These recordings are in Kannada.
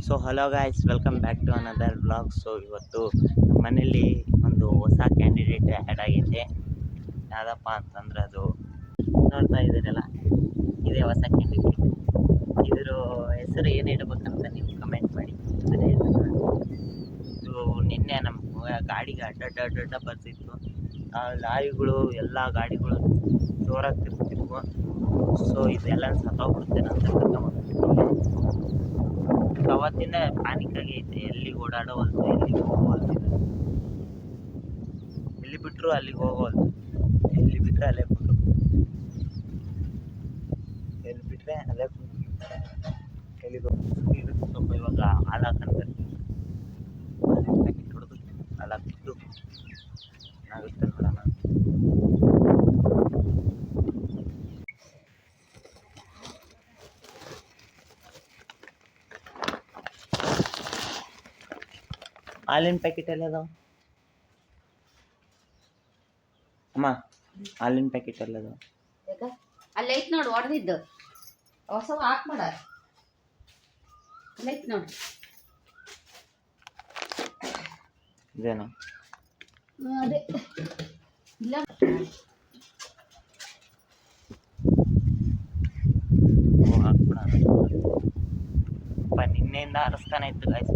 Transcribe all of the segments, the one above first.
So hello guys, welcome back to another blog. So ಇವತ್ತು ನಮ್ಮ ಮನೇಲಿ ಒಂದು ಹೊಸ ಕ್ಯಾಂಡಿಡೇಟ್ ಆ್ಯಡ್ ಆಗೈತೆ. ಯಾವುದಪ್ಪ ಅಂತಂದ್ರೆ ಅದು ನೋಡ್ತಾ ಇದ್ದೀರಲ್ಲ, ಇದೇ ಹೊಸ ಕ್ಯಾಂಡಿಡೇಟ್. ಇದ್ರ ಹೆಸರು ಏನು ಇಡಬೇಕಂತ ನೀವು ಕಮೆಂಟ್ ಮಾಡಿ. ಇದು ನಿನ್ನೆ ನಮ್ಮ ಗಾಡಿಗೆ ಅಡ್ಡ ಬರ್ತಿತ್ತು. ಲಾರಿಗಳು ಎಲ್ಲ ಗಾಡಿಗಳು ಜೋರಾಗಿ ತಿರ್ತಿದ್ವು. ಸೊ ಇದೆಲ್ಲ ಸತ್ತೋಗ್ಬಿಡುತ್ತೆ ಅಂತ ಅವತ್ತಿಂದ ಪ್ಯಾನಿಕ್ ಆಗೈತೆ. ಎಲ್ಲಿಗೆ ಓಡಾಡೋವಲ್ತು, ಎಲ್ಲಿಗೆ ಹೋಗೋವಲ್ತು, ಎಲ್ಲಿ ಬಿಟ್ಟರು ಅಲ್ಲಿಗೆ ಹೋಗೋವಲ್ತು, ಎಲ್ಲಿ ಬಿಟ್ಟರೆ ಅಲ್ಲೇ ಬಿಟ್ಟು, ಎಲ್ಲಿ ಬಿಟ್ಟರೆ ಅಲ್ಲೇ ಎಲ್ಲಿಗೆ ಇದಕ್ಕೆ ಸ್ವಲ್ಪ ಇವಾಗ ಹಾಲು ಹಾಕಂತಾರೆ. ಪ್ಯಾಕೆಟ್ ಹೊಡೆದು ಹಾಲು ಹಾಕ್ಬಿಟ್ಟು ಆಗುತ್ತೆ ನೋಡೋಣ. ಹಾಲಿನ ಪ್ಯಾಕೆಟ್ ಎಲ್ಲ ಅದಾವ ಅಮ್ಮ? ಹಾಲಿನ ಪ್ಯಾಕೆಟ್ ಎಲ್ಲ ಅದಾವ? ಅಲ್ಲೇ ಐತ್ ನೋಡು, ಹೊಡೆದಿದ್ದು ಹೊಸ ಹಾಕ್ ಮಾಡ. ಅಲ್ಲೈತ್ ನೋಡು. ಇದೇನಾ? ಅದೇ ಇಲ್ಲ, ಹಾಕ್ಬಿಡೋಣ. ನಿನ್ನೆಯಿಂದ ಅರಸ್ತಾನೆ ಇತ್ತು ಗಾಯ್ಸ್.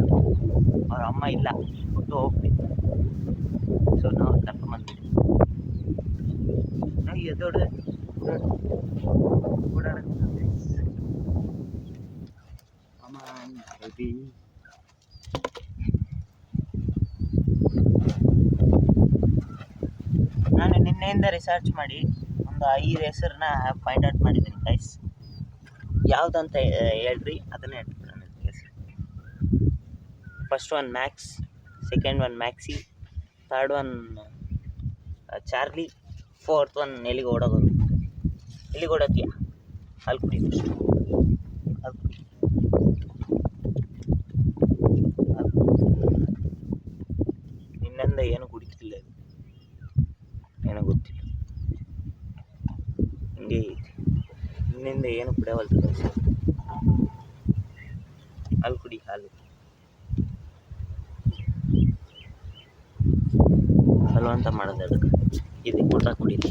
ಅವ್ರ ಅಮ್ಮ ಇಲ್ಲ, ಬಿಟ್ಟು ಹೋಗ್ಬಿಟ್ಟು. ಸೊ ನಾವು ಕರ್ಕೊಂಬಂದ್ಬಿಟ್ಟು ಎದೋಡ ನಾನು ನಿನ್ನೆಯಿಂದ ರಿಸರ್ಚ್ ಮಾಡಿ ಒಂದು 5 ಹೆಸರನ್ನ ಫೈಂಡ್ ಔಟ್ ಮಾಡಿದ್ದೀನಿ ಗೈಸ್. ಯಾವುದಂತ ಹೇಳ್ರಿ, ಅದನ್ನೇ ಹೇಳ್ಬಿಡೋಣ ಹೆಸರು. First one Max, second one maxi, third one Charlie, fourth one ಎಲ್ಲಿಗೆ ಓಡೋಗೋದು. ಎಲ್ಲಿಗೆ ಓಡೋತೀಯ? ಹಾಲು ಕುಡಿ ಫಸ್ಟ್. ಹಾಲು ಕುಡಿ. ನಿನ್ನಿಂದ ಏನು ಕುಡಿತಿಲ್ಲ, ಇದು ಏನೋ ಗೊತ್ತಿಲ್ಲ, ಹಿಂಗೆ ನಿನ್ನಿಂದ ಏನು ಕುಡಿಯವಲ್ತು. ಹಾಲು ಕುಡಿ, ಹಾಲು. ಹಲೋ ಅಂತ ಮಾಡೋದು ಅದಕ್ಕೆ. ಇದು ಕೊಟ್ಟ ಕುಡೀಲಿ.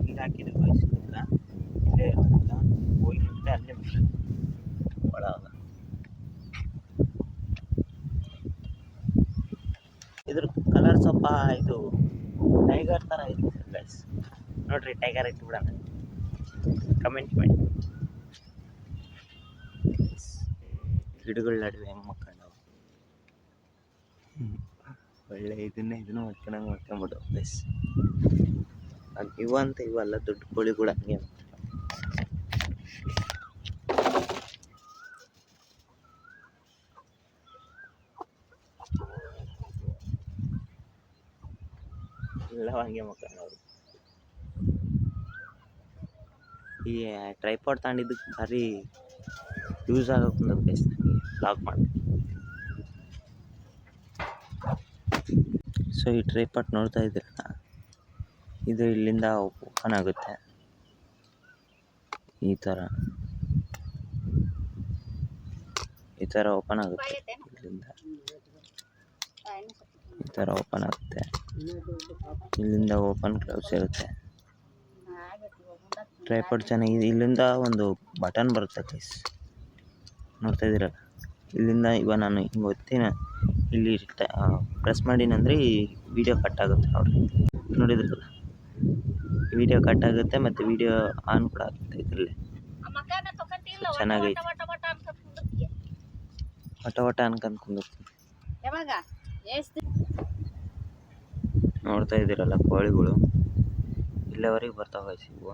ಈಗ ಹಾಕಿದ್ದು ಬಯಸಿಲ್ಲ, ಇಲ್ಲೇ ಇರೋದಿಲ್ಲ, ಹೋಗಿ ಮುಂದೆ ಅಲ್ಲೇ ಬಿಟ್ಟು ಒಳಗ. ಇದ್ರ ಕಲರ್ ಸ್ವಲ್ಪ ಇದು ಟೈಗರ್ ಥರ ಇದೆ ಗೈಸ್. ನೋಡ್ರಿ, ಟೈಗರ್ ಇಟ್ಬಿಡೋಣ. ಕಮೆಂಟ್ ಮಾಡಿ. ಗಿಡಗಳ ನಡುವೆ ಹೆಂಗೆ ಮಕ್ಕಂಡವು. ಒಳ್ಳೆ ಇದನ್ನು ಮಾಡ್ಕೊಂಡಂಗೆ ಮಾಡ್ಕೊಂಬಿಡು ಗೈಸ್. ಇವಂತ ಇವಲ್ಲ, ದೊಡ್ಡ ಕೋಳಿಗಳು ಹಂಗೆ ಎಲ್ಲ ಹಂಗೆ ಮಕ್ಕಳವ್ರು. ಈ ಟ್ರೈಪಾಡ್ ತಗೊಂಡಿದ್ದಕ್ಕೆ ಭಾರಿ ಯೂಸ್ ಆಗೋಕೆ ಗೈಸ್. ನನಗೆ ಬ್ಲಾಗ್ ಮಾಡಿ. ಸೊ ಈ ಟ್ರೈಪಾಡ್ ನೋಡ್ತಾ ಇದ್ದೀರಲ್ಲ, ಇದು ಇಲ್ಲಿಂದ ಓಪನ್ ಆಗುತ್ತೆ ಈ ಥರ ಓಪನ್ ಆಗುತ್ತೆ. ಇಲ್ಲಿಂದ ಈ ಥರ ಓಪನ್ ಆಗುತ್ತೆ. ಇಲ್ಲಿಂದ ಓಪನ್ ಕ್ಲೋಸ್ ಇರುತ್ತೆ. ಟ್ರೈಪಾಡ್ ಚೆನ್ನಾಗಿದೆ. ಇಲ್ಲಿಂದ ಒಂದು ಬಟನ್ ಬರುತ್ತೆ ಗೈಸ್, ನೋಡ್ತಾ ಇದ್ದೀರಲ್ಲ. ಇಲ್ಲಿಂದ ಇವಾಗ ನಾನು ಹಿಂಗೆ ಒತ್ತಿನ, ಇಲ್ಲಿ ಪ್ರೆಸ್ ಮಾಡಿನಂದರೆ ಈ ವಿಡಿಯೋ ಕಟ್ ಆಗುತ್ತೆ. ನೋಡಿದ್ರಲ್ಲ, ವಿಡಿಯೋ ಕಟ್ ಆಗುತ್ತೆ ಮತ್ತು ವಿಡಿಯೋ ಆನ್ ಕೂಡ ಆಗುತ್ತೆ. ಇದರಲ್ಲಿ ಚೆನ್ನಾಗೈತೆ. ವಟ ಅನ್ಕೊಂಡು ಕುಂದಿರ್ತೀನಿ. ನೋಡ್ತಾ ಇದ್ದೀರಲ್ಲ, ಕೋಳಿಗಳು ಇಲ್ಲಿವರೆಗೆ ಬರ್ತಾವೆ ಇವು.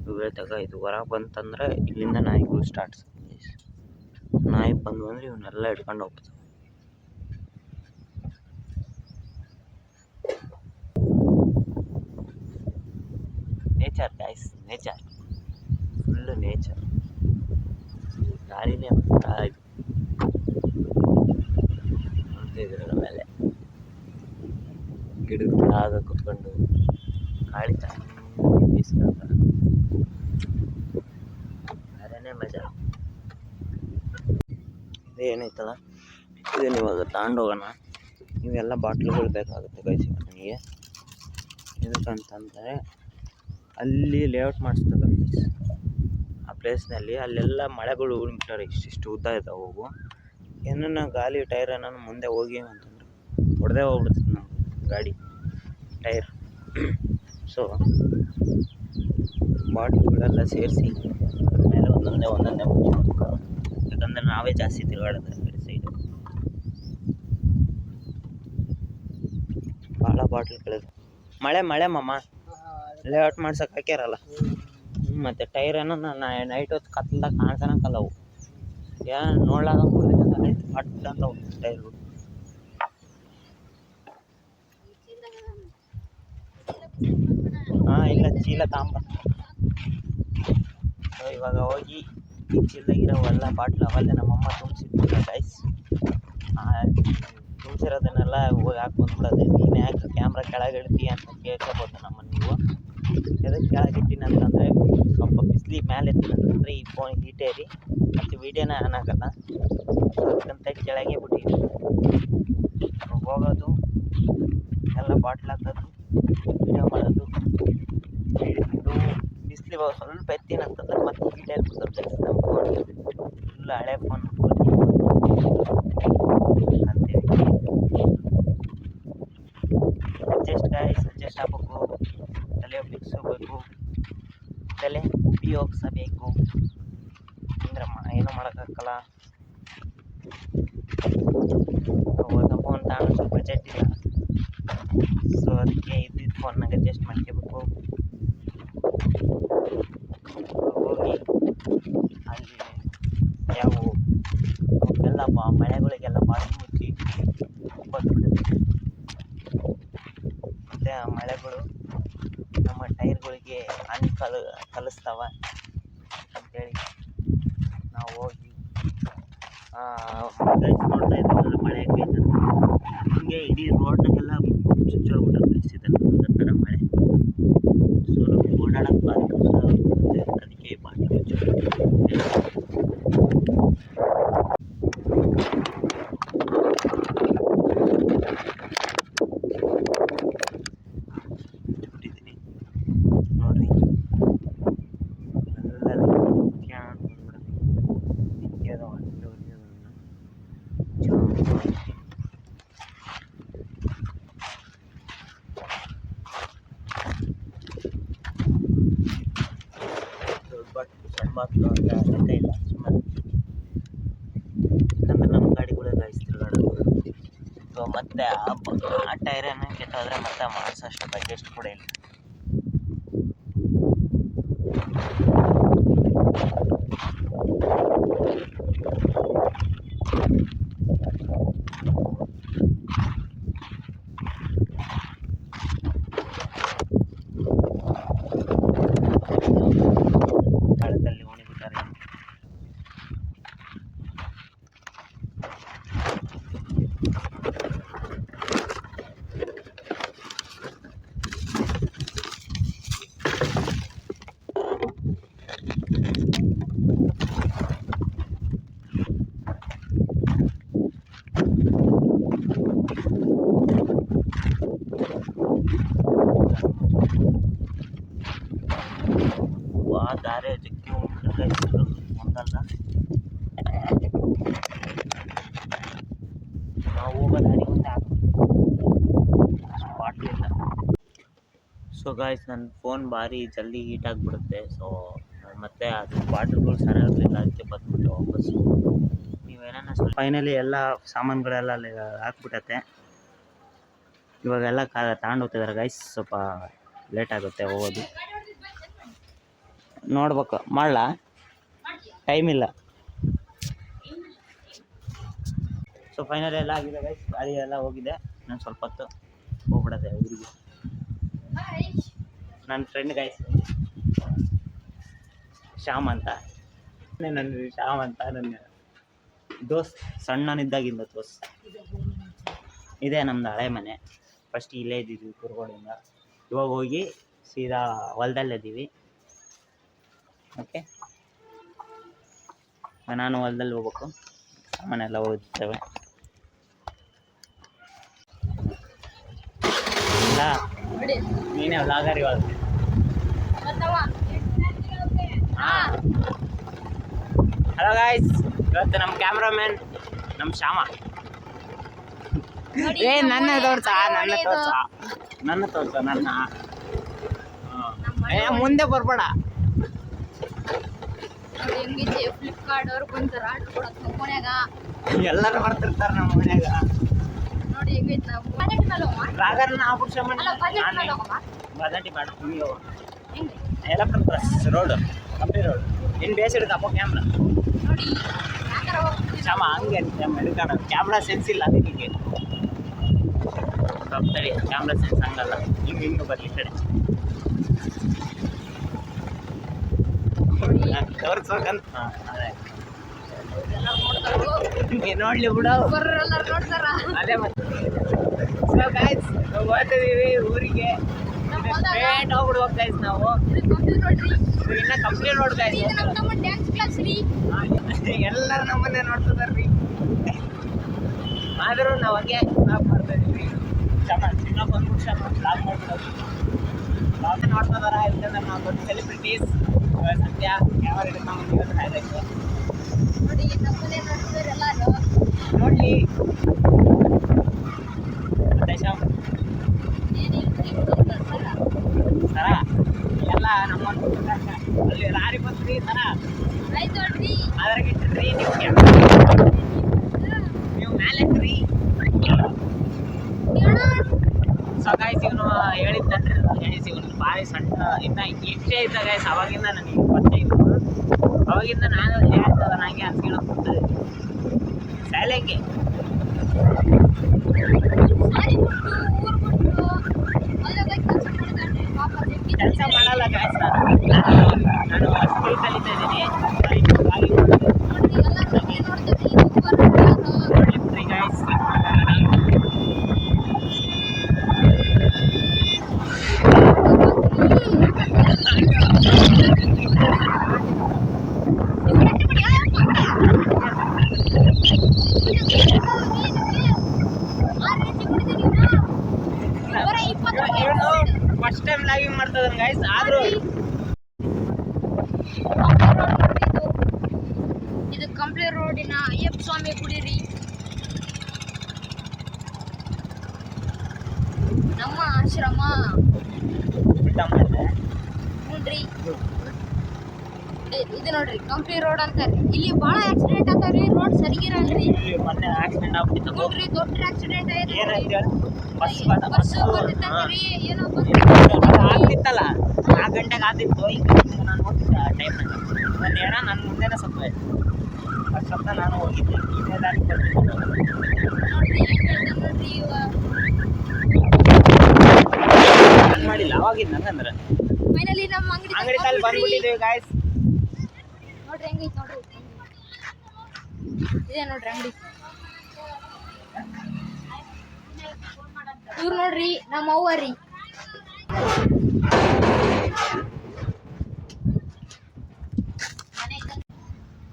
ಇವಾಗ ಇದು ಹೊರಗೆ ಬಂತಂದ್ರೆ ಇಲ್ಲಿಂದ ನಾಯಿಗಳು ಸ್ಟಾರ್ಟ್ಸ್. ನಾಯಿ ಬಂದು ಅಂದರೆ ಇವನ್ನೆಲ್ಲ ಹಿಡ್ಕೊಂಡು ಹೋಗ್ತವೆ. Nature guys, nature, full nature. ಗಾಳಿನೇ ಇದು ನೋಡ್ತಾ ಇದ್ದೀರಲ್ಲ, ಮೇಲೆ ಗಿಡದ ಕೆಳಗ ಕುತ್ಕೊಂಡು ಗಾಳಿ ಚೆನ್ನಾಗಿ ಬೀಸ್ಕೊಂತ. ಬೇರೆನೇ ಮಜಾ. ಏನೈತಲ್ಲ ಇದನ್ನ ಇವಾಗ ತಗೊಂಡೋಗೋಣ. ಇವೆಲ್ಲ ಬಾಟ್ಲುಗಳು ಬೇಕಾಗುತ್ತೆ ಗೈಸ್ ನನಗೆ. ಎದಕ್ಕಂತಂದರೆ ಅಲ್ಲಿ ಲೇಔಟ್ ಮಾಡಿಸ್ತದೆ ಗೈಸ್ ಆ ಪ್ಲೇಸ್ನಲ್ಲಿ. ಅಲ್ಲೆಲ್ಲ ಮಳೆಗಳು ಉಳಿಬಿಟ್ಟಾರೆ, ಇಷ್ಟಿಷ್ಟು ಉದ್ದ ಇದ್ದಾವೆ ಅವು. ಏನನ್ನ ಗಾಲಿ ಟೈರ್ ಏನಾರು ಮುಂದೆ ಹೋಗಿ ಅಂತಂದ್ರೆ ಹೊಡೆದೇ ಹೋಗ್ಬಿಡ್ತದೆ ನಮ್ಮ ಗಾಡಿ ಟೈರ್. ಸೊ ಬಾಟ್ಲುಗಳೆಲ್ಲ ಸೇರಿಸಿ ಮೇಲೆ ಒಂದೊಂದೇ ಮುಚ್ಚಬೇಕು. ಯಾಕಂದರೆ ನಾವೇ ಜಾಸ್ತಿ ತಿರುಗಾಡೋದು ಕಡೆ ಸೈಡು. ಭಾಳ ಬಾಟ್ಲುಗಳಿದೆ. ಮಳೆ ಮಮ್ಮ ಲೇಔಟ್ ಮಾಡ್ಸೋಕೆ ಹಾಕ್ಯಾರಲ್ಲ. ಮತ್ತು ಟೈರ್ ಏನೋ ನೈಟ್ ಹೊತ್ತು ಕತ್ಲದಾಗ ಕಾಣ್ಸೋಣಕ್ಕಲ್ಲ ಅವು. ಏನು ನೋಡ್ಲಾಗ ಹೊಡೆದಿಲ್ಲ ಪಟ್ ಅಂತ ಟೈರ್ಗಳು. ಹಾಂ ಇಲ್ಲ ಚೀಲ ತಾಂಬ. ಸೊ ಇವಾಗ ಹೋಗಿ ಈ ಚೀಲದಾಗಿರೋವೆಲ್ಲ ಬಾಟ್ಲು ಅವೆಲ್ಲ ನಮ್ಮಮ್ಮ ತುಂಬಿಸಿರ್ತಾರೆ ಗೈಸ್. ತುಂಬಿಸಿರೋದನ್ನೆಲ್ಲ ಹೋಗಿ ಹಾಕಿ ಬಂದ್ಬಿಡೋದು. ನೀನು ಯಾಕೆ ಕ್ಯಾಮ್ರಾ ಕೆಳಗಿಡ್ತೀಯ ಅಂತ ಕೇಳ್ಕೊಬೋದು ನಮ್ಮನ್ನು ನೀವು. ಎದಕ್ಕೆ ಕೆಳಗಿಟ್ಟಿನಿ ಅಂತಂದರೆ ಸ್ವಲ್ಪ ಬಿಸಿಲಿ ಮೇಲೆ ಎತ್ತೀನಿ ಅಂತಂದರೆ ಈ ಫೋನ್ ಹೀಟೇರಿ ಮತ್ತು ವೀಡಿಯೋನ ಆನ್ ಆಗಲ್ಲ. ಅದಕ್ಕಂತ ಕೆಳಗೆ ಬಿಟ್ಟಿದ್ದೀನಿ. ಹೋಗೋದು ಎಲ್ಲ ಬಾಟ್ಲು ಹಾಕೋದು ವೀಡಿಯೋ ಮಾಡೋದು. ಇದು ಬಿಸಿಲು ಇವಾಗ ಸ್ವಲ್ಪ ಎತ್ತೀನಿ ಅಂತಂದ್ರೆ ಮತ್ತೆ ಹೀಟೇರಿ ಬಿಡ್ತದೆ ನಮ್ಮ ಫೋನ್. ಫುಲ್ ಹಳೆ ಫೋನ್ ಅಂತೇಳಿ ಅಡ್ಜಸ್ಟ್ ಆಗಬೇಕು. ತಲೆ ಉಪಯೋಗಿಸಬೇಕು, ತಲೆ ಉಪಯೋಗಿಸಬೇಕು ಅಂದರೆ ಏನೂ ಮಾಡೋಕ್ಕಾಗಲ್ಲ. ಹೊಸ ಫೋನ್ ತಗೊಂಡು ಸ್ವಲ್ಪ ಬಜೆಟ್ ಇಲ್ಲ. ಸೊ ಅದಕ್ಕೆ ಇದ್ದಿದ್ದು ಫೋನ್ನಾಗ ಅಡ್ಜಸ್ಟ್ ಮಾಡ್ಕೋಬೇಕು. ಹೋಗಿ ಅಲ್ಲಿ ಯಾವ ಅವಕ್ಕೆಲ್ಲ ಮಳೆಗಳಿಗೆಲ್ಲ ಬಾಟ್ಲು ಮುಚ್ಚಿ ಬಂದುಬಿಡುತ್ತೆ. ಮತ್ತು ಆ ಮಳೆಗಳು ನಮ್ಮ ಟೈರ್ಗಳಿಗೆ ಹಾನಿ ಕಲಿಸ್ತಾವ ಅಂತೇಳಿ ನಾವು ಹೋಗಿ ನೋಡ್ತಾ ಇದ್ದೀವಲ್ಲ ಮಳೆ ಹೆಂಗೈತೆ. ಹಿಂಗೆ ಇಡೀ ರೋಡ್ನಾಗೆಲ್ಲ ಚುಚ್ಚೋಗ್ಬಿಟ್ಟೆ ಇದರ ಥರ ಮಳೆ. ಸೊ ನಮಗೆ ಓಡಾಡೋಕ್ಕೆ ಭಾರಿ ಕಷ್ಟ ಆಗುತ್ತೆ. ಅದಕ್ಕೆ ಬಾಟ್ಲು ಬಿಟ್ಟಿದ್ದೀನಿ ನೋಡ್ರಿ. ಸಣ್ಣ ಬಾಟ್ಲು ಲೆಕ್ಕ ಇಲ್ಲ ಸುಮ್ಮನೆ. ಯಾಕಂದ್ರೆ ನಮ್ಮ ಗಾಡಿಗಳೇ ಗಾಯ್ಸ್ ತಿರುಗಾಡೋದು. ಸೊ ಮತ್ತೆ ಆ ಟೈರನ್ನು ಕೆಟ್ಟೋದ್ರೆ ಮತ್ತೆ ಮಾಡಿಸೋಷ್ಟು ಬಜೆಟ್ ಕೂಡ ಇಲ್ಲ. ಕಾಳದಲ್ಲಿ ಉಣಿಬಿಟ್ಟಾರೆ. ಆ ದಾರಿ ಜಗ್ಗಿ ಹೋಗ್ಬಿಟ್ಟು ಒಂದಲ್ಲ ನಾವು ಹೋಗೋ ದಾರಿ ಮುಂದೆ ಬಾಟ್ಲಿ ಇಲ್ಲ. ಸೊ ಗಾಯ್ಸ್ ನನ್ನ ಫೋನ್ ಭಾರಿ ಜಲ್ದಿ ಹೀಟ್ ಆಗಿಬಿಡುತ್ತೆ. ಸೊ ಮತ್ತೆ ಅದು ಬಾಟ್ಲುಗಳು ಸರಿಯಾಗಲಿಲ್ಲ, ಅದಕ್ಕೆ ಬಂದ್ಬಿಟ್ಟೆ ವಾಪಸ್ಸು. ನೀವೇನ ಸ್ವಲ್ಪ ಫೈನಲಿ ಎಲ್ಲ ಸಾಮಾನುಗಳೆಲ್ಲ ಅಲ್ಲಿ ಹಾಕ್ಬಿಟ್ಟತೆ. ಇವಾಗೆಲ್ಲ ತಗೊಂಡು ಹೋಗ್ತಿದ್ದಾರೆ ಗೈಸ್. ಸ್ವಲ್ಪ ಲೇಟ್ ಆಗುತ್ತೆ ಹೋಗೋದು. ನೋಡ್ಬೇಕು ಮಾಡಲಾ, ಟೈಮ್ ಇಲ್ಲ. ಸೊ ಫೈನಲಿ ಎಲ್ಲ ಆಗಿದೆ ಗೈಸ್. ಗಾಡಿ ಎಲ್ಲ ಹೋಗಿದೆ. ನಾನು ಸ್ವಲ್ಪ ಹೊತ್ತು ಹೋಗ್ಬಿಡೋದೆ ಊರಿಗೆ. ನನ್ನ ಫ್ರೆಂಡ್ ಗೈಸ್ ಶ್ಯಾಮ್ ಅಂತ, ನನ್ನ ದೋಸ್ತ್, ಸಣ್ಣನಿದ್ದಾಗಿಂದ ದೋಸ್ತ್. ಇದೇ ನಮ್ಮದು ಹಳೆ ಮನೆ. ಫಸ್ಟ್ ಇಲ್ಲೇ ಇದ್ದಿದ್ವಿ ಕುರ್ಗೋಡಿಂದ. ಇವಾಗ ಹೋಗಿ ಸೀದಾ ಹೊಲ್ದಲ್ಲಿದ್ದೀವಿ. ಓಕೆ, ನಾನು ಹೊಲದಲ್ಲಿ ಹೋಗ್ಬೇಕು, ಸಾಮಾನೆಲ್ಲ ಹೋಗ್ತೇವೆ. ಇಲ್ಲ ನೀನೇ ವ್ಲಾಗರ್ ಇವಾಗ. ಹಲೋ ಗಾಯ್ಸ್, ಇವತ್ತು ನಮ್ಮ ಕ್ಯಾಮ್ರಾಮ್ಯಾನ್ ನಮ್ಮ ಶ್ಯಾಮ. ಏ ನನ್ನ ತೋರ್ಸ ನನ್ನ ಏ ಮುಂದೆ ಬರ್ಬೇಡ. ಹೆಂಗಿದೆ ಫ್ಲಿಪ್ಕಾರ್ಟ್ ಅವ್ರು ಬಂತಾರ ಆರ್ಡರ್ ಕೊಡಕ್ ನಮ್ಮ ಮನ್ಯಾಗ. ಎಲ್ಲರೂ ಬರ್ತಿರ್ತಾರೆ ನಮ್ಮ ಮನ್ಯಾಗ. ನೋಡಿ ಹೆಂಗೈತೆ ನಾವು ಬಜೆಟ್ ಮೇಲೆ ರಾಗರ್ನ ಆಪರೇಷನ್ ಮಾಡಿ ಬಜೆಟ್ ಮೇಲೆ ಹೋಗಮ್ಮ. ಬಜೆಟ್ ಬೇಡ ನೀವು ಹೆಂಗೆ electric press road company road ಇನ್ನು ಬೇಸಿಡ್ದು ಅಪ್ಪ ಕ್ಯಾಮ್ರಾ ನೋಡಿ ಯಾವ ಥರ ಹೋಗ್ತೀವಿ. ಶ್ಯಾಮ ಹಂಗೆ ಮೆಡಿಕಾಡ ಕ್ಯಾಮ್ರಾ ಸೆನ್ಸ್ ಇಲ್ಲ ಅದಕ್ಕೆ ತಡಿ. ಕ್ಯಾಮ್ರಾ ಸೆನ್ಸ್ ಹಂಗಲ್ಲ, ಹಿಂಗೆ ಬರಲಿ ಕಡೆ ತೋರ್ಸ್ಬೇಕಂತ. ಅದೇ ನೋಡ್ಲಿ ಬಿಡು, ಎಲ್ಲರೂ ನೋಡ್ತಾರ. ಅದೇ ಮತ್ತೆ. ಸೊ ಗಾಯ್ಸ್ ನಾವು ಹೋಗ್ತಿದೀವಿ ಊರಿಗೆ. ಸ್ಟ್ರೇಟ್ ಹೋಗ್ಬಿಡ್ಬೇಕು ಗೈಸ್ ನಾವು. ಇನ್ನ complete road guys. Dance class ರೀ, ಎಲ್ಲರೂ ನಮ್ಮನ್ನೇ ನೋಡ್ತಿದಾರ್ರಿ. ಆದರೂ ನಾವು ಹಂಗೆ ಮಾಡ್ತಾ ಇದೀವಿ. ಕ್ಷಮ ಚಿನ್ನ ಬಂದ್ಬಿಟ್ಟು ಕ್ಷಮ ಬ್ಲಾಗ್ ಮಾಡ್ಬಿಡೋದು. ಬ್ಲಾಗ್ ನೋಡ್ತಿದಾರ. ಯಾಕಂದ್ರೆ ನಾವು ದೊಡ್ಡ ಸೆಲೆಬ್ರಿಟೀಸ್. ಸದ್ಯ ಯಾವ ಹಿಡ್ಕೊಂಡು ಇದಕ್ಕೆ ನೋಡಿ ನಮ್ಮನ್ನೇ ನೋಡ್ತಿದ್ದಾರೆ ಎಲ್ಲರೂ. ನೋಡ್ಲಿ ಮತ್ತೆ ಶ್ಯಾಮ ಸರ ಎಲ್ಲ ನಮ್ಮನ್ನು ಅಲ್ಲಿ ಲಾರಿ ಬಂದ್ರಿ ಸರ ಆಯ್ತು ನೋಡ್ರಿ. ಅದ್ರಾಗ ಇಟ್ಟಿದ್ರಿ ನೀವು ಮೇಲೆ ಇಟ್ರಿ. ಸೊ ಗಾಯ್ಸ್ ಇವನು ಹೇಳಿದ್ದನ್ರಿ ಗೈಸ್, ಇವನು ಭಾರಿ ಸಣ್ಣ ಇನ್ನ ಎಷ್ಟೇ ಇದ್ದ ಗೈಸ್. ಅವಾಗಿಂದ ನನಗೆ ಗೊತ್ತಾಯಿತು. ಅವಾಗಿಂದ ನಾನು ಹೇಳ್ತದ ನನಗೆ ಅನ್ಸ್ಕೊಳ್ಳೋದು ಕೊಡ್ತದೆ ಶಾಲೆಗೆ ಕೆಲಸ ಮಾಡಲ್ಲ ಗೈಸ್. ನಾನು ಸ್ಕೂಲ್ ಕಲಿತಾ ಇದ್ದೀನಿ. ನೋಡ್ಲಿ ಗೈಸ್. ಫಸ್ಟ್ ಟೈಮ್ ಲಾಗಿಂಗ್ ಮಾಡ್ತದ ಗೈಸ್. ಆದ್ರೂ ಇದು ಕಂಪ್ಲಿ ರೋಡಿನ ಅಯ್ಯಪ್ಪ ಸ್ವಾಮಿ ಗುಡಿ ರೀ. ನಮ್ಮ ಆಶ್ರಮ ನೋಡ್ರಿ. ಇದು ನೋಡ್ರಿ ಕಂಪ್ಲಿ ರೋಡ್ ಅಂತಾರ್ರಿ. ಇಲ್ಲಿ ಭಾಳ ಆಕ್ಸಿಡೆಂಟ್ ಆಗ್ತಾವ್ರಿ, ರೋಡ್ ಸರಿಗಿರಲ್ರಿ. ಮೊನ್ನೆ ಆಕ್ಸಿಡೆಂಟ್ ಆಗ್ಬಿಟ್ಟಿತ್ತು. ನೋಡ್ರಿ ದೊಡ್ಡ ಆಕ್ಸಿಡೆಂಟ್ ಏನಂತ ಆಗೈತೆ. ಬಸ್ ಬಸ್ ಬರ್ತಿತ್ತಂತ್ರಿ, ಏನೋ ಆಗ್ತಿತ್ತಲ್ಲ 4 ಗಂಟೆಗೆ ಆಗ್ತಿತ್ತು. ಈಗ ನಾನು ಹೋಗ್ತಿದ್ದೆ ಆ ಟೈಮ್ನಾಗ ಒಂದು ಏನ ನನ್ನ ಮುಂದೆನೇ ಸತ್ತು ಅಷ್ಟು ಸತ್ತ ನಾನು ಹೋಗಿದ್ದೆ. ಇದೇ ದಾರಿ ನೋಡ್ರಿ ನೋಡ್ರಿ ನಾನು ಮಾಡಿಲ್ಲ ಅವಾಗಿದ್ದು ನಂಗಂದ್ರೆ ಫೈನಲಿ ನಮ್ಮ ಅಂಗಡಿ ತಾಲಿ ಬಂದ್ಬಿಟ್ಟಿದ್ದೀವಿ ಗಾಯ್ಸ್. ನೋಡ್ರಿ ಹೆಂಗೈತೆ ನೋಡ್ರಿ. ಇದೆ ನೋಡ್ರಿ ಅಂಗಡಿ. ಇವ್ರು ನೋಡ್ರಿ ನಮ್ಮ ಅವ್ವ ರೀ.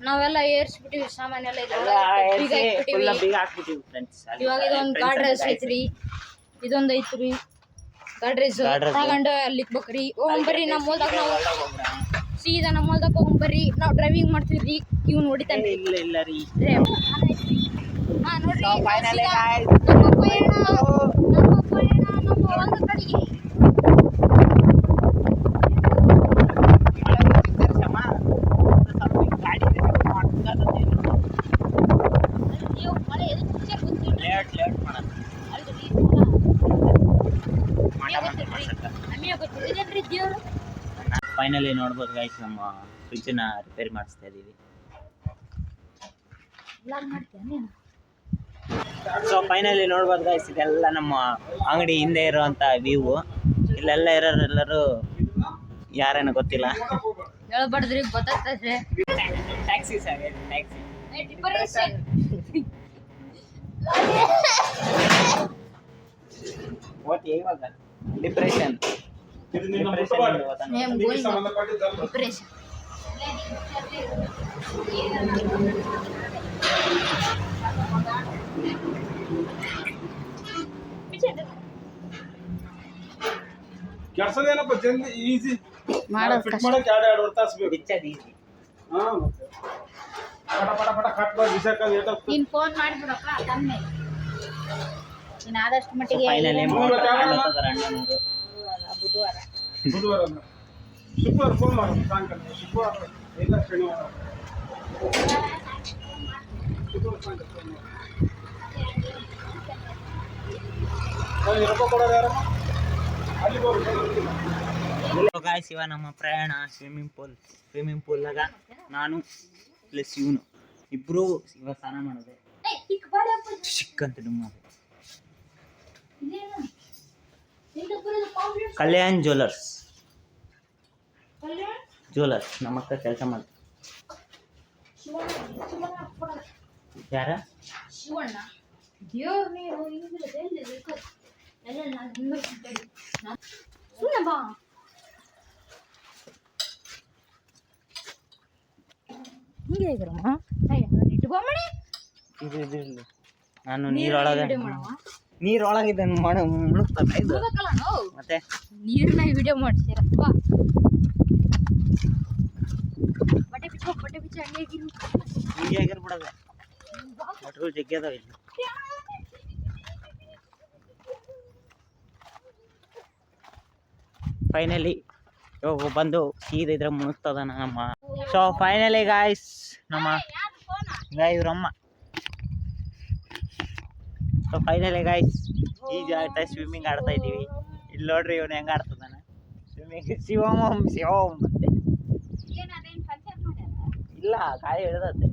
ನಾವೆಲ್ಲ ಏರ್ಸ್ಬಿಟ್ಟಿವಿ ಸಾಮಾನೆಲ್ಲ. ಬೀಗ ಹಾಕ್ಬಿಟ್ಟಿವಿ ಫ್ರೆಂಡ್ಸ್. ಇವಾಗ ಇದೊಂದು ಗಾಡ್ ರೇಸ್ ಐತ್ರಿ, ಇದೊಂದು ಐತ್ರಿ ಗಾಡ್ ರೇಸ್. ತಗೊಂಡು ಅಲ್ಲಿ ಇಕ್ಬೇಕ್ರಿ. ಹೋಗ್ಬರ್ರಿ ನಮ್ಮ ಹೊಲ್ದಾಗ. ನಾವು ಸೀದಾ ನಮ್ಮ ಹೊಲ್ದಾಗ ಹೋಗ್ಬರ್ರಿ. ನಾವು ಡ್ರೈವಿಂಗ್ ಮಾಡ್ತೀವ್ರಿ. ಇವ್ನು ಹೊಡಿತಾನೆ. ಇಲ್ಲ ರೀ. ಹಾ ನೋಡ್ರಿ ಫೈನಲಿ ಗಾಯ್ಸ್ ನಮ್ಮ ಪಯಣ ನಮ್ಮ ಹೊಲದ ಕಡೆಗೆ. ನೀವು ಮಳೆ ಎದು ಮುಂಚೆ ಗೊತ್ತಿಲ್ಲ. ಲೇಟ್ ಮಾಡೋದು ನಮಗೆ ಗೊತ್ತಿಲ್ಲ. ಇದೇನ್ರಿ ದೇವ್ರು. ಫೈನಲಿ ನೋಡ್ಬೋದು ಗೈಸ್, ನಮ್ಮ ಫ್ರಿಜ್ನ ರಿಪೇರಿ ಮಾಡಿಸ್ತಾ ಇದ್ದೀವಿ. ಸೊ ಫೈನಲಿ ನೋಡ್ಬೋದು ಗೈಸ್, ಇದೆಲ್ಲ ನಮ್ಮ ಅಂಗಡಿ ಹಿಂದೆ ಇರುವಂಥ ವ್ಯೂ. ಇಲ್ಲೆಲ್ಲ ಇರೋರೆಲ್ಲರೂ ಯಾರೇನೋ ಗೊತ್ತಿಲ್ಲ. ಹೇಳ್ಬಾರ್ದ್ರಿ, ಗೊತ್ತಾಗ್ತದೆ. Taxi sir, taxi okay. ಇವಾಗ ಡಿಪ್ರೆಷನ್ ಕೆಲ್ಸದೇನಪ್ಪ ಜಲ್ದಿ ಈಸಿ ಮಾಡೋದು ಫಿಟ್ ಕಷ್ಟ. ಮಾಡಕ್ಕೆ ಎರಡು ತಾಸು ಬೇಕು. ಬಿಚ್ಚೋದು ಈಸಿ. ಹಾ ಮತ್ತೆ ಪಟ ಪಟ ಪಟ ಕಟ್ ಮಾಡಿ ಬಿಸಾಕಲ್ ಏಟಾಗ್ತದೆ. ನೀನ್ ಫೋನ್ ಮಾಡಿಬಿಡಪ್ಪ ತಂದೆ ನೀನ್ ಆದಷ್ಟು ಮಟ್ಟಿಗೆ ಫೈನಲಿ ಅಣ್ಣನವರು ಬುಧವಾರ ಬುಧವಾರ ಅಲ್ಲ. ಶುಕ್ರವಾರ ಫೋನ್ ಮಾಡೋದು ಸಾಯಂಕಾಲ. ಶುಕ್ರವಾರ ಇಲ್ಲ ಶನಿವಾರ. ಶುಕ್ರವಾರ ಸಾಯಂಕಾಲ ಫೋನ್ ಮಾಡು. ಅವ್ನಿಗೆ ರೊಕ್ಕ ಕೊಡೋದು ಯಾರಮ್ಮ? ಅಲ್ಲಿ ಹೋಗ್ಬೇಕು. ಗಾಯ್ಸ್ ಇವ ನಮ್ಮ ಪ್ರಯಾಣ ಸ್ವಿಮ್ಮಿಂಗ್ ಪೂಲ್ನಾಗ ನಾನು ಪ್ಲಸ್ ಇವನು ಇಬ್ರು ಇವಾಗ ಸ್ನಾನ ಮಾಡೋದೆ ಸಿಕ್ಕಂತ ಡುಮ್ಮ. ಕಲ್ಯಾಣ್ ಜ್ಯುವೆಲರ್ಸ್ ನಮ್ಮ ಅಕ್ಕ ಕೆಲಸ ಮಾಡ್ತಾರೆ. ಯಾರ ಶಿವಣ್ಣ ದೇವ್ರ ನೀರು ಹಿಂಗಿಲ್ಲ ಎಲ್ಲ ನಾನು ಸುಮ್ಮನೆ ಬಾ ಹಿಂಗೆ ಹೇಗಿರಮ್ಮ ಇಟ್ಕೊಂಬಡಿ ಇದು ನಾನು ನೀರೊಳಗೆ ಮುಳುಗ್ತಾನೆ ಇದು ಹೋಗ್ಬೇಕಲ್ಲ ನಾವು ಮತ್ತೆ ನೀರ್ನ ವಿಡಿಯೋ ಮಾಡ್ತೀರಪ್ಪ ಬಟ್ಟೆ ಬಿಚ್ಚ ಹಂಗೆ ಹಿಂಗೆ ಆಗಿರ್ಬಿಡೋದು ಬಟ್ಗಳು ಜಗ್ಗಿ ಅದಾವ ಇಲ್ಲಿ. ಫೈನಲಿ ಇವಾಗ ಬಂದು ಸೀದಾ ಇದ್ರೆ ಮುಳುಗ್ತದ ನಮ್ಮ. ಸೊ ಫೈನಲಿ ಗಾಯ್ಸ್ ನಮ್ಮ ಇವ್ರಮ್ಮ. ಸೊ ಫೈನಲಿ ಗಾಯ್ಸ್ ಈಗ ಆಯ್ತಾ ಸ್ವಿಮ್ಮಿಂಗ್ ಆಡ್ತಾ ಇದ್ದೀವಿ. ಇಲ್ಲಿ ನೋಡ್ರಿ ಇವನು ಹೆಂಗೆ ಆಡ್ತದಾನ ಸ್ವಿಮ್ಮಿಂಗ್. ಶಿವಮ್ ಮತ್ತೆ ಇಲ್ಲ ಕಾಯಿ ಹಿಡ್ದತ್ತೆ.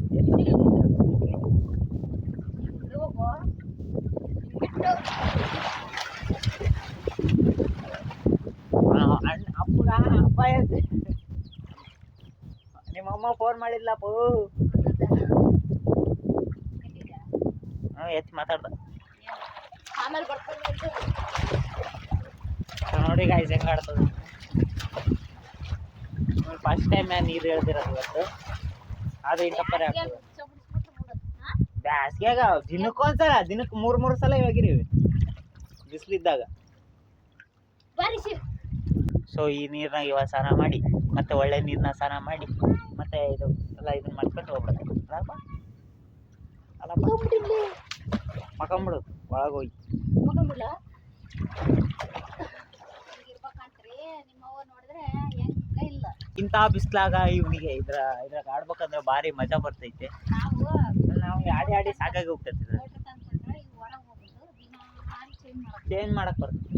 ಅಪ್ಪಗ ಅಪ್ಪ ನಿಮ್ಮಮ್ಮ ಫೋನ್ ಮಾಡಿದ್ಲಪ್ಪ. ಎತ್ತಿ ಮಾತಾಡ್ದ. ಆಮೇಲೆ ನೋಡಿ ಗಾಯ್ಸ್ ಹೆಂಗೆ ಆಡ್ತದ. ಫಸ್ಟ್ ಟೈಮ್ ನೀರು ಹೇಳ್ದಿರೋದು ಇವತ್ತು. ಅದು ಇಂಟಪ್ಪರೇ ಆಗ್ತದೆ ಬ್ಯಾಸ್ಗ್ಯಾಗ. ದಿನಕ್ಕೊಂದ್ಸಲ ದಿನಕ್ಕೆ ಮೂರು ಸಲ ಹೋಗಿರೀವಿ ಬಿಸಿಲಿದ್ದಾಗ. ಸೊ ಈ ನೀರ್ನಾಗ ಇವಾಗ ಸ್ನಾನ ಮಾಡಿ ಮತ್ತೆ ಒಳ್ಳೆ ನೀರ್ನ ಸ್ನಾನ ಮಾಡಿ ಮತ್ತೆ ಇದು ಎಲ್ಲ ಇದನ್ನ ಮಾಡ್ಕೊಂಡು ಹೋಗ್ಬಿಡೋದು. ಅಲ್ಲಪ್ಪ ಮಕೊಂಬಿಡು ಒಳಗೆ ಹೋಗಿ. ಇಂಥ ಬಿಸ್ಲಾಗ ಇವನಿಗೆ ಇದ್ರಾಗ ಆಡ್ಬೇಕಂದ್ರೆ ಭಾರಿ ಮಜಾ ಬರ್ತೈತೆ. ನಾವು ಆಡಿ ಸಾಕಾಗಿ ಹೋಗ್ತೈತಿ. ಚೇಂಜ್ ಮಾಡಕ್ ಬರ್ತದೆ.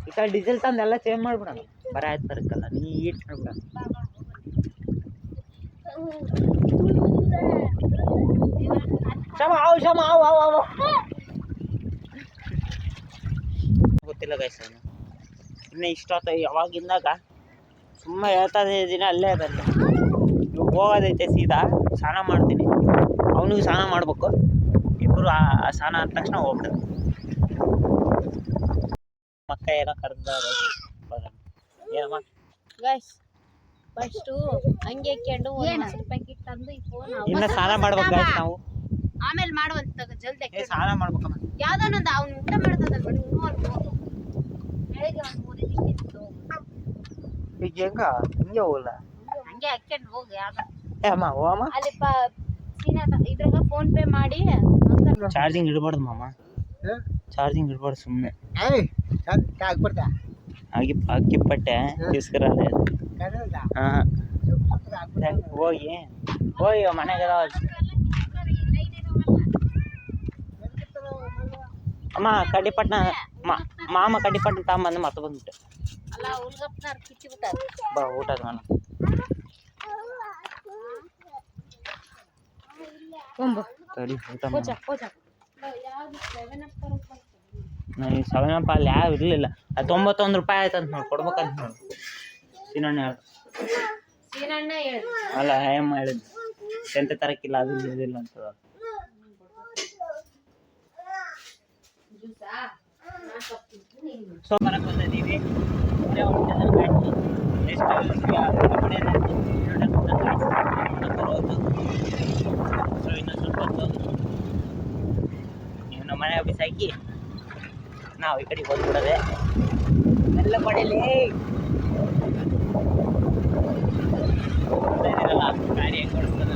ಈ ಕಡೆ ಡೀಸೆಲ್ ತಂದು ಎಲ್ಲ ಚೇಂಜ್ ಮಾಡ್ಬಿಡೋಣ. ಬರ ಆಯ್ತು ತರಕಲ್ಲ ನೀಟ್ ಮಾಡ್ಬಿಡೋಣ. ಗೊತ್ತಿಲ್ಲ ಗೈಸ್ ಅವನು ಇನ್ನೂ ಇಷ್ಟೊತ್ತ ಯಾವಾಗಿಂದಾಗ ಸುಮ್ಮನೆ ಹೇಳ್ತಾ ಇದ್ದೀನಿ. ಅಲ್ಲೇ ಅದಲ್ಲ ಇವಾಗ ಹೋಗೋದೈತೆ ಸೀದಾ ಸ್ನಾನ ಮಾಡ್ತೀನಿ. ಅವನಿಗೂ ಸ್ನಾನ ಮಾಡ್ಬೇಕು. ಇಬ್ಬರು ಆ ಸ್ನಾನ ಆದ ತಕ್ಷಣ ಹೋಗ್ಬಿಡ್ತಾರೆ. ಮಕ್ಕ ಏನೋ ಕರೆದ ಏನಮ್ಮ ಗೈಸ್ ಫಸ್ಟು ಹಂಗೆ ಹಾಕ್ಕೊಂಡು ಒಂದು ಪ್ಯಾಕೆಟ್ ತಂದು ಈ ಫೋನ್ ಇನ್ನು ಸ್ನಾನ ಮಾಡ್ಬೇಕು ಗೈಸ್ ನಾವು. ಆಮೇಲೆ ಮಾಡುವಂತ ಜಲ್ದಿ ಸ್ನಾನ ಮಾಡ್ಬೇಕಮ್ಮ. ಯಾವ್ದಾನೊಂದು ಅವ್ನು ಊಟ ಮಾಡ್ತದ ಬೆಳಿಗ್ಗೆ ಒಂದು 3 ಇಷ್ಟಿತ್ತು ಈಗ ಹಿಂಗೆ ಹೋಗಲ್ಲ ಹಂಗೆ ಹಾಕ್ಕೊಂಡು ಹೋಗಿ ಯಾವ್ದ ಅಮ್ಮ ಹೋಗಮ್ಮ. ಅಲ್ಲಿ ಇದ್ರಾಗ ಫೋನ್ ಪೇ ಮಾಡಿ ಚಾರ್ಜಿಂಗ್ ಇಡಬಾರ್ದು ಮಾಮ. ಚಾರ್ಜಿಂಗ್ ಇಡಬಾರ್ದು ಸುಮ್ಮನೆ ಅಕ್ಕಿಪಟ್ಟೆ ಇಸ್ಕರಲ್ಲ. ಹಾಂ ಹೋಗಿ ಮನೆಗೆ ಅಮ್ಮ ಕಡ್ಡಿಪಟ್ಟಣ ಮಾಮ ಕಡ್ಡಿಪಟ್ಟಣ ತಗೊಂಬಂದು ಮತ್ತೆ ಬಂದ್ಬಿಟ್ಟೆ. ಅಲ್ಲ ಉಲ್ಗಪ್ಪನಾರ್ ಕಿಚ್ಚಿ ಬಿಟ್ಟಾರ ಬಾ ಊಟ ನಾನು ತಡಿ ಊಟ ನನಗೆ 7 ಅಲ್ಲಿ ಯಾವ ಇರಲಿಲ್ಲ. ಅದು 91 ರೂಪಾಯಿ ಆಯ್ತು ಅಂತ ನೋಡಿ ಕೊಡ್ಬೇಕಂತ ನೋಡಿ. ಸೀನಣ್ಣ ಹೇಳಿ ಅಲ್ಲ ಹೇಮ ಹೇಳಿದ್ದು 10th ತರಕ್ಕಿಲ್ಲ ಅದು ಇದಿಲ್ಲ ಅಂತ. ಸೊ ಬರಕ್ಕೆ ಬಂದಿದ್ದೀವಿ. ಸೊ ಇನ್ನು ಸ್ವಲ್ಪ ಹೊತ್ತು ನೀವು ನಮ್ಮ ಮನೆ ಬಿಸಾಕಿ ನಾವು ಈ ಕಡೆ ಹೋಗ್ಬಿಡೋದೆ ಎಲ್ಲ ಪಡೀಲಿ ಗಾಡಿ ಹೆಂಗೆ ಕೊಡಿಸ್ತದೆ.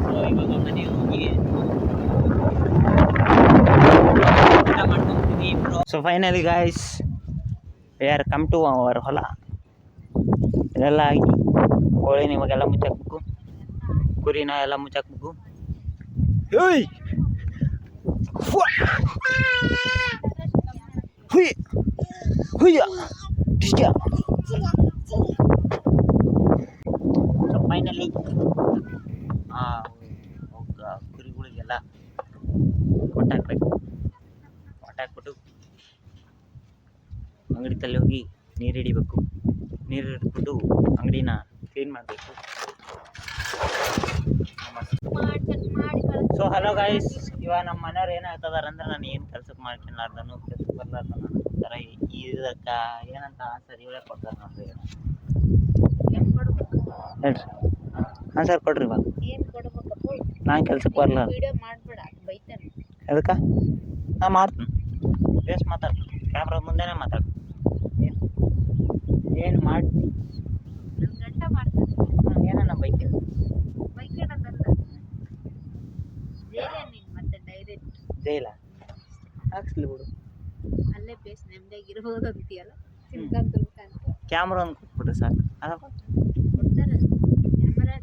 ಸೊ ಇವಾಗ ಮನೆಗೆ ಹೋಗಿ ಊಟ ಮಾಡ್ಕೊಂತೀವಿ ಇಬ್ರು. So finally guys we are come to our ಹೊಲ. ಇದೆಲ್ಲ ಆಗಿ ಕೋಳಿನ ಇವಾಗೆಲ್ಲ ಮುಚ್ಚಾಕ್ಬೇಕು, ಕುರಿನ ಎಲ್ಲ ಮುಚ್ಚಾಕ್ಬೇಕು. ಹುಯ್ ಹುಯ್ ಹುಯ್ಯ ಟಿಶ್ಕ್ಯಾ. So finally ಕುರಿಗಳಿಗೆಲ್ಲ ಕೊಟ್ಟಾಕ್ಬೇಕು. ಕೊಟ್ಟಾಕ್ಬಿಟ್ಟು ಅಂಗಡಿ ತಲೆ ಹೋಗಿ ನೀರು ಹಿಡಿಬೇಕು. ನೀರು ಹಿಡಿದ್ಬಿಟ್ಟು ಅಂಗಡಿನ ಕ್ಲೀನ್ ಮಾಡಬೇಕು. ಸೊ ಹಲೋ ಗೈಸ್, ಇವಾಗ ನಮ್ಮ ಮನೆಯವ್ರು ಏನು ಹೇಳ್ತಿದಾರೆ ಅಂದ್ರೆ ನಾನು ಏನು ಕೆಲ್ಸಕ್ಕೆ ಮಾಡ್ಕೊಲಾರ್ದನು ಕೆಲ್ಸಕ್ಕೆ ಬರ್ಲಾರ್ದನು ಥರ ಇದಕ್ಕೆ ಏನಂತ ಆನ್ಸರ್ ಇವರೇ ಕೊಡ್ತಾರೆ ನೋಡ್ರಿ. ಹೇಳ್ರಿ ಆನ್ಸರ್ ಕೊಡ್ರಿ ಇವಾಗ. ನಾನು ಕೆಲ್ಸಕ್ಕೆ ಬರಲ್ಲ ಅದಕ್ಕೆ ನಾ ಮಾಡ್ತೀನಿ. ವೇಸ್ಟ್ ಮಾತಾಡ್ತೀನಿ, ಕ್ಯಾಮ್ರಾ ಮುಂದೆನೇ ಮಾತಾಡ್ತೀನಿ. ಏನು ಮಾಡ್ತೀನಿ ಏನನ್ನ ಬೈಕ್ ಜೈಲ ಹಾಕ್ಸ್ಲಿ ಬಿಡು. ಅಲ್ಲೇ ಬೇಸ್ ನೆಮ್ಮದಿಯಾಗಿರ್ಬೋದು ಅಂತೀಯಲ್ಲ. ಕ್ಯಾಮ್ರಾ ಒಂದು ಕೊಟ್ಬಿಟ್ರೆ ಸಾಕು. ಕೊಡ್ತಾರೆ ಕ್ಯಾಮರಾ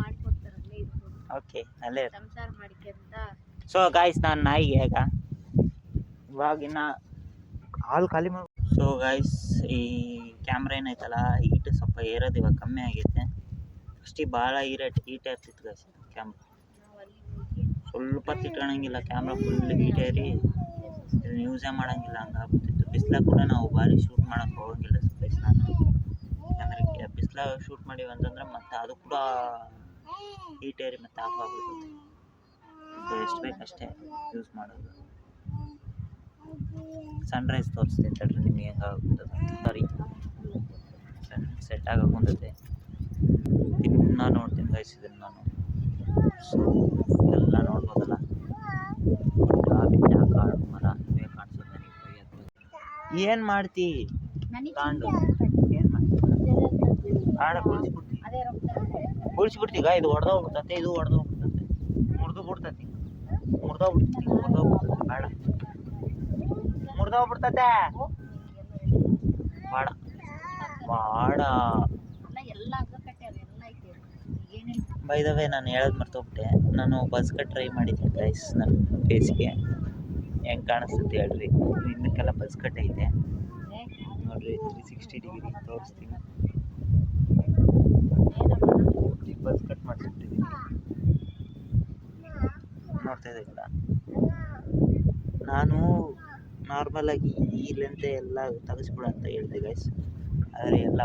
ಮಾಡಿಕೊಡ್ತಾರೆ, ಅಲ್ಲೇ ಇರ್ಬೋದು. ಓಕೆ ಅಲ್ಲೇ ಸಂಸಾರ ಮಾಡಿಕೆಂತ. ಸೊ ಗಾಯ್ಸ್ ನಾನು ನಾಯಿಗೆ ಈಗ ಇವಾಗಿನ ಹಾಲು ಖಾಲಿ ಮಾಡಿ. ಸೊ ಗಾಯ್ಸ್ ಈ ಕ್ಯಾಮ್ರಾ ಏನೈತಲ್ಲ ಹೀಟ್ ಸ್ವಲ್ಪ ಏರೋದು ಇವಾಗ ಕಮ್ಮಿ ಆಗೈತೆ. ಫಸ್ಟಿಗೆ ಭಾಳ ಹೀಟ್ ಇರ್ತಿತ್ತು ಗಾಯ್ಸ್ ಕ್ಯಾಮ್ರಾ. ಸ್ವಲ್ಪ ಇಟ್ಕೊಳಂಗಿಲ್ಲ ಕ್ಯಾಮ್ರಾ, ಫುಲ್ ಹೀಟ್ ಏರಿ ಯೂಸೇ ಮಾಡೋಂಗಿಲ್ಲ ಹಂಗಾಗ್ಬಿಟ್ಟಿತ್ತು. ಬಿಸಿಲಾಗ ಕೂಡ ನಾವು ಭಾರಿ ಶೂಟ್ ಮಾಡೋಕ್ಕೆ ಹೋಗಂಗಿಲ್ಲ ಬಿಸಿಲಾಗ. ಯಾಕಂದರೆ ಬಿಸಿಲಾಗ ಶೂಟ್ ಮಾಡೀವಿ ಅಂತಂದ್ರೆ ಮತ್ತೆ ಅದು ಕೂಡ ಹೀಟ್ ಏರಿ ಮತ್ತೆ ಆಫ್ ಆಗ್ಬಿಡುತ್ತೆ. ಸೊ ಎಷ್ಟು ಬೇಕು ಅಷ್ಟೇ ಯೂಸ್ ಮಾಡೋದು. ಸನ್ರೈಸ್ ತೋರಿಸ್ತೀನಿ ತಡ್ರಿ ನಿಮಗೆ ಹೆಂಗಾಗ್ಬಿಟ್ಟದೆ. ಸಾರಿ ಸನ್ ಸೆಟ್ ಆಗಕ್ಕೆ ಹೊಂದತೆ ಇನ್ನೂ ನೋಡ್ತೀನಿ ಗೈಸ್ ಇದನ್ನು ನಾನು. ಸೊ ಎಲ್ಲ ನೋಡ್ಬೋದಲ್ಲ, ಬೆಟ್ಟ ಕಾಡು ಮರ ಇವೇ ಕಾಣಿಸೋದು ನನಗೆ. ಏನು ಮಾಡ್ತಿ ತಾಂಡು ಏನು ಮಾಡ್ತಿ ಕಾಡ ಕುಳಿಸ್ಬಿಡ್ತೀಗ. ಇದು ಹೊಡೆದೋಗ್ಬಿಡ್ತತೆ, ಇದು ಹೊಡೆದೋಗ್ಬಿಡ್ತತೆ, ಮುರಿದೋಗ್ಬಿಡ್ತತಿ ಬೇಡ, ಮುರಿದೋಗ್ಬಿಡ್ತತೆ ಬಾಡ ಬಾಡ. ಬೈ ದ ವೇ ನಾನು ಹೇಳೋದು ಮರ್ತೋಗ್ಬಿಟ್ಟೆ, ನಾನು ಬಸ್ಗೆ ಟ್ರೈ ಮಾಡಿದ್ದೀನಿ ಗೈಸ್ ನನ್ನ ಫೇಸ್ಗೆ. ಹೆಂಗೆ ಕಾಣಿಸ್ತೈತೆ ಹೇಳ್ರಿ. ಇನ್ನಕ್ಕೆಲ್ಲ ಬಸ್ ಕಟ್ ಐತೆ ನೋಡ್ರಿ, 360 ಡಿಗ್ರಿ ತೋರಿಸ್ತೀನಿ. ಬಸ್ ಕಟ್ ಮಾಡಿಸ್ಬಿಟ್ಟಿದ್ದೀನಿ ನೋಡ್ತಾ ಇದ್ದೀರಾ. ನಾನು ನಾರ್ಮಲಾಗಿ ಇಲ್ಲಿಂದ ಎಲ್ಲ ತೆಗೆಸ್ಬಿಡು ಅಂತ ಹೇಳಿದೆ ಗೈಸ್, ಆದರೆ ಎಲ್ಲ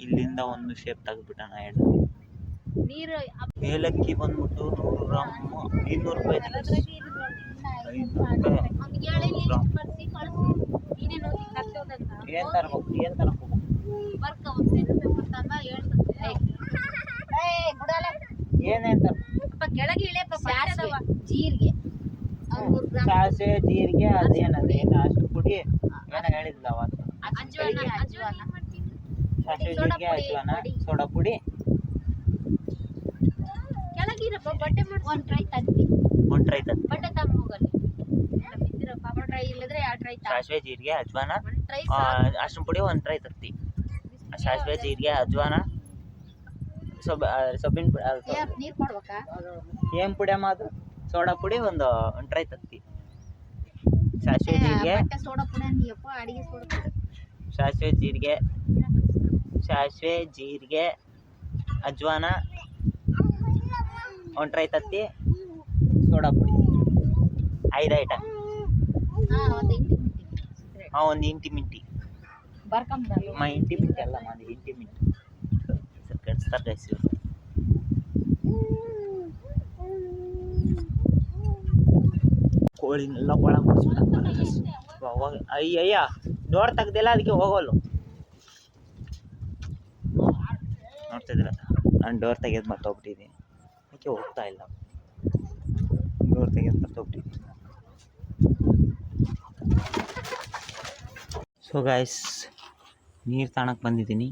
ಇಲ್ಲಿಂದ ಒಂದು ಶೇಪ್ ತೆಗೆದ್ಬಿಟ್ಟು ನಾ ಹೇಳಿದೆ. ಏಲಕ್ಕಿ ಬಂದ್ಬಿಟ್ಟು 100 ಗ್ರಾಮ್ 200 ರೂಪಾಯಿ. 500 ರೂಪಾಯಿ ಏನು ತರಬೇಕು, ಏನು ತರಬೇಕು ಏನೇನು ಜೀರಿಗೆ ಸಾಸಿವೆ ಜೀರಿಗೆ ಅದೇನದು ಏನು ಅಷ್ಟು ಪುಡಿ ಏನೋ ಹೇಳಿದ್ಲ ಅವತ್ತು. ಸಾಸಿವೆ ಜೀರಿಗೆ ಅಜ್ವಾನ ಸೋಡಾ ಪುಡಿ ಒಂದು ಟ್ರೈ ತತ್ತಿ ಬಟ್ಟೆ ತಮ್ಮೋಗಲ್ಲಿ ಟ್ರೈ ಇಲ್ಲದ್ರೆ ಯಾವ ಟ್ರೈ ಸಾಸಿವೆ ಜೀರಿಗೆ ಅಜ್ವಾನ ಅಷ್ಟು ಪುಡಿ ಒಂದು ಟ್ರೈ ತತ್ತಿ. ಸಾಸಿವೆ ಜೀರಿಗೆ ಅಜ್ವಾನ ಸೊಬ್ಬಿನ ಪುಡಿ ನೀರು ಕೊಡ್ಬೇಕಾ ಏನು ಪುಡಿ ಅಮ್ಮ ಅದು ಸೋಡಾ ಪುಡಿ ಒಂದು ಟ್ರೈ ತತ್ತಿ. ಸಾಸಿವೆ ಜೀರಿಗೆ ಸೋಡಾ ಪುಡಿ ಅಂತೀಯಪ್ಪ, ಅಡಿಗೆ ಸೋಡಾ ಪುಡಿ. ಸಾಸಿವೆ ಜೀರಿಗೆ ಅಜ್ವಾನ ಒಂದು ಟ್ರೈ ತತ್ತಿ ಸೋಡಾ ಪುಡಿ 5 ಐಟಮ್. ಒಂದು ಇಂಟಿ ಮಿಂಟಿ మా ఇంటి మింటి అಲ್ಲ మాది ఇంటి మింటి ಕಟ್ಸ್ತಾರೆ ಗೈಸ್. ಕೋಳಿನೆಲ್ಲ ಒಳಗೆ ಅವಾಗ ಅಯ್ಯಯ್ಯ ಡೋರ್ ತೆಗ್ದಿಲ್ಲ, ಅದಕ್ಕೆ ಹೋಗೋಲ್ಲ. ನೋಡ್ತಿದ್ದೀರ, ನಾನು ಡೋರ್ ತೆಗೆದು ಮರ್ತೋಗ್ಬಿಟ್ಟಿದ್ದೀನಿ, ಅದಕ್ಕೆ ಹೋಗ್ತಾ ಇಲ್ಲ. ಡೋರ್ ತೆಗೆದು ಮರ್ತೋಗ್ಬಿಟ್ಟಿದ್ದೀನಿ. ಸೊ ಗಾಯ್ಸ್, ನೀರು ತಾಣಕ್ಕೆ ಬಂದಿದ್ದೀನಿ.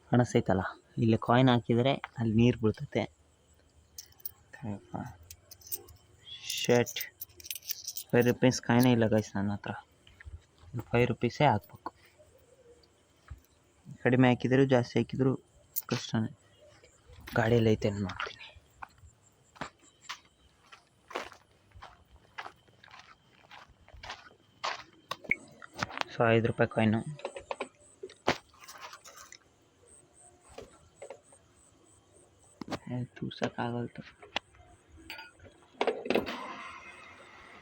ಕಾಣಿಸ್ತೈತಲ್ಲ, ಇಲ್ಲಿ ಕಾಯಿನ್ ಹಾಕಿದರೆ ಅಲ್ಲಿ ನೀರು ಬೀಳ್ತೈತೆ. ಶರ್ಟ್ 5 ರೂಪೀಸ್ ಕಾಯಿನೇ ಇಲ್ಲ ಗೈಸ್ ನನ್ನ ಹತ್ರ. 5 ರೂಪೀಸೇ ಹಾಕ್ಬೇಕು. ಕಡಿಮೆ ಹಾಕಿದ್ರು ಜಾಸ್ತಿ ಹಾಕಿದ್ರು ಕಷ್ಟನೇ. ಗಾಡಿಯಲ್ಲಿ ಐತೆ ಮಾಡ್ತೀನಿ. ಸೊ 5 ರೂಪಾಯಿ ಕಾಯಿನು. ತೂರ್ಸೋಕ್ಕಾಗಲ್ತು.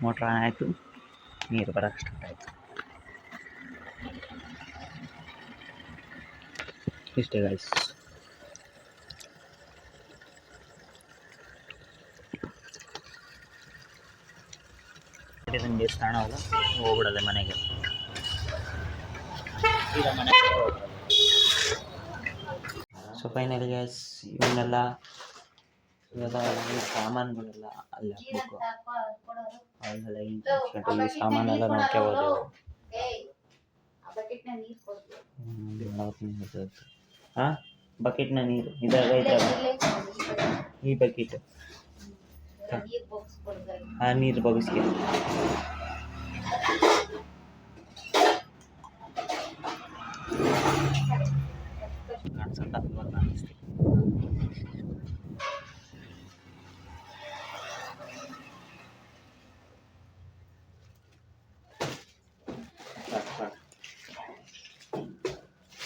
ಮೋಟ್ರ್ ಆನ್ ಆಯಿತು, ನೀರು ಬರೋಕ್ಕೆ ಸ್ಟಾರ್ಟ್ ಆಯಿತು. ಇಷ್ಟೇ ಗೈಸ್. ಇದನ್ನು ದೇವಸ್ಥಾನ ಅಲ್ಲ, ಹೋಗ್ಬಿಡೋದೆ ಮನೆಗೆ. ಈಗ ಮನೆಗೆ ಹೋಗ್ಬಿಡೋದು. ಸೊ ಫೈನಲಿ ಗೈಸ್, ಇವನ್ನೆಲ್ಲ ಇವೆಲ್ಲ ಸಾಮಾನುಗಳೆಲ್ಲ ಅಲ್ಲಿ ಹಾಕ್ಬೇಕು. ಅಲ್ಲೆಲ್ಲ ಈ ಸಾಮಾನೆಲ್ಲ ನೋಡ್ಕೋಬೋದು. ಹಾಂ, ಬಕೆಟ್ನ ನೀರು ಇದ್ರಾಗ ಈ ಬಕೆಟ್. ಹಾಂ, ನೀರು ಬಗ್ಸ್ಗೆ. ಕಾಣಿಸುತ್ತಾ ಕಾಣಿಸ್ತೀವಿ.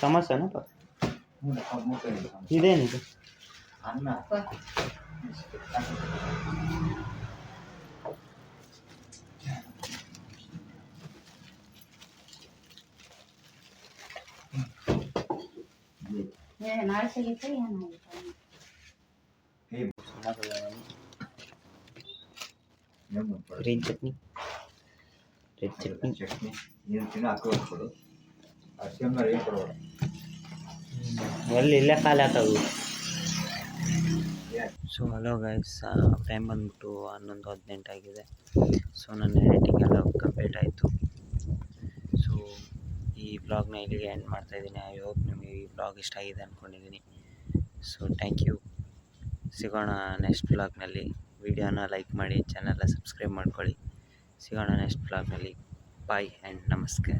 ಸಮೋಸನಪ್ಪ ಇದೇನಿದೆ? ಅನ್ನ. Green chutney, red chutney. ಎಲ್ಲಿ ಇಲ್ಲೇ ಖಾಲಿ ಹಾಕೋದು. ಸೊ ಹಲೋ ಗೈಸ್, ಟೈಮ್ ಬಂದ್ಬಿಟ್ಟು 11:18 ಆಗಿದೆ. ಸೊ ನನ್ನ ಎಡಿಟಿಂಗ್ ಎಲ್ಲ ಕಂಪ್ಲೀಟ್ ಆಯಿತು. ಸೊ ಈ ವ್ಲಾಗ್ನ ಇಲ್ಲಿಗೆ ಎಂಡ್ ಮಾಡ್ತಾಯಿದ್ದೀನಿ. ಐ ಹೋಪ್ ನಿಮಗೆ ಈ ವ್ಲಾಗ್ ಇಷ್ಟ ಆಗಿದೆ ಅಂದ್ಕೊಂಡಿದ್ದೀನಿ. So thank you. ಸಿಗೋಣ ನೆಕ್ಸ್ಟ್ ವ್ಲಾಗ್ನಲ್ಲಿ. ವಿಡಿಯೋನ ಲೈಕ್ ಮಾಡಿ, ಚಾನಲ್ನ ಸಬ್ಸ್ಕ್ರೈಬ್ ಮಾಡ್ಕೊಳ್ಳಿ. ಸಿಗೋಣ ನೆಕ್ಸ್ಟ್ ವ್ಲಾಗ್ನಲ್ಲಿ. ಬಾಯ್ ಆ್ಯಂಡ್ ನಮಸ್ತೆ.